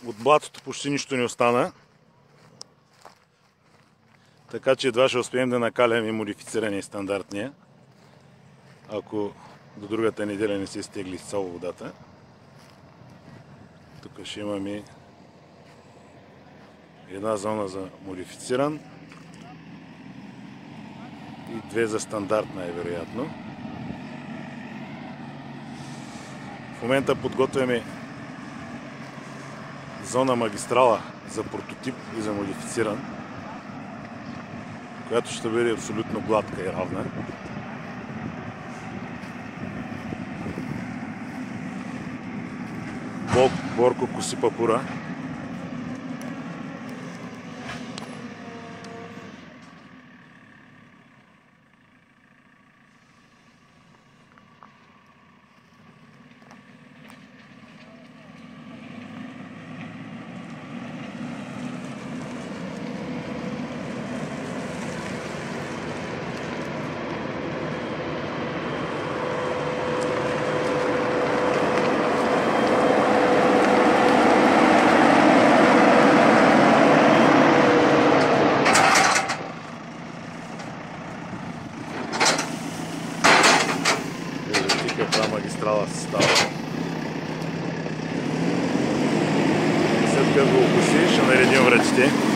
От блатото почти нищо не остана. Така че едва ще успеем да накаляме модифицирания и стандартния, ако до другата неделя не се стегли изцяло водата. Тук ще имаме една зона за модифициран и две за стандарт най-вероятно. В момента подготвяме зона магистрала за прототип и за модифициран, която ще бъде абсолютно гладка и равна. Борко коси папура. Каква магистрала се става. След като го окуси, ще наредим вратите.